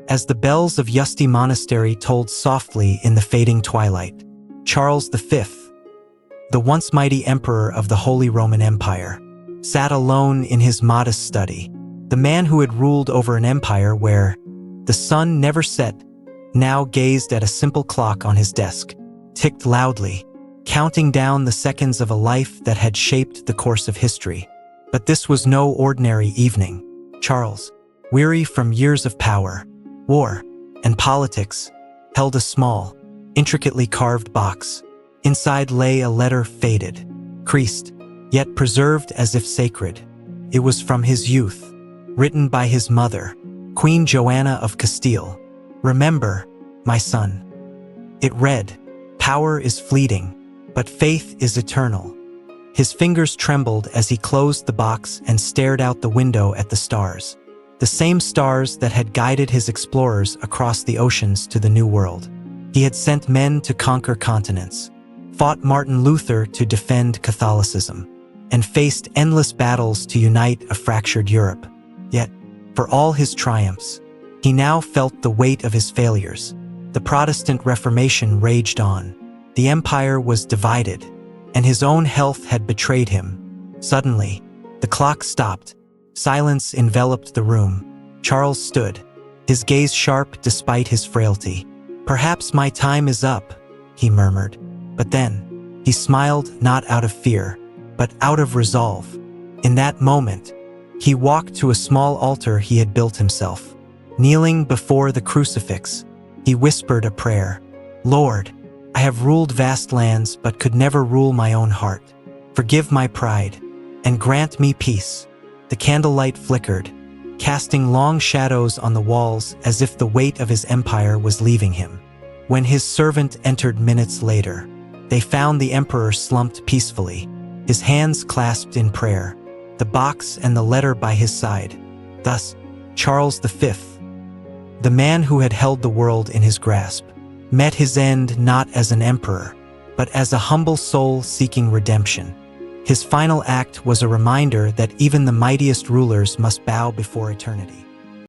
As the bells of Yusti Monastery tolled softly in the fading twilight, Charles V, the once mighty emperor of the Holy Roman Empire, sat alone in his modest study. The man who had ruled over an empire where the sun never set now gazed at a simple clock on his desk, ticked loudly, counting down the seconds of a life that had shaped the course of history. But this was no ordinary evening. Charles, weary from years of power, war, and politics, held a small, intricately carved box. Inside lay a letter faded, creased, yet preserved as if sacred. It was from his youth, written by his mother, Queen Joanna of Castile. "Remember, my son." It read, "Power is fleeting, but faith is eternal." His fingers trembled as he closed the box and stared out the window at the stars. The same stars that had guided his explorers across the oceans to the New World. He had sent men to conquer continents, fought Martin Luther to defend Catholicism, and faced endless battles to unite a fractured Europe. Yet, for all his triumphs, he now felt the weight of his failures. The Protestant Reformation raged on. The empire was divided, and his own health had betrayed him. Suddenly, the clock stopped. Silence enveloped the room. Charles stood, his gaze sharp despite his frailty. "Perhaps my time is up," he murmured. But then, he smiled not out of fear, but out of resolve. In that moment, he walked to a small altar he had built himself. Kneeling before the crucifix, he whispered a prayer. "Lord, I have ruled vast lands but could never rule my own heart. Forgive my pride, and grant me peace." The candlelight flickered, casting long shadows on the walls as if the weight of his empire was leaving him. When his servant entered minutes later, they found the emperor slumped peacefully, his hands clasped in prayer, the box and the letter by his side. Thus, Charles V, the man who had held the world in his grasp, met his end not as an emperor, but as a humble soul seeking redemption. His final act was a reminder that even the mightiest rulers must bow before eternity.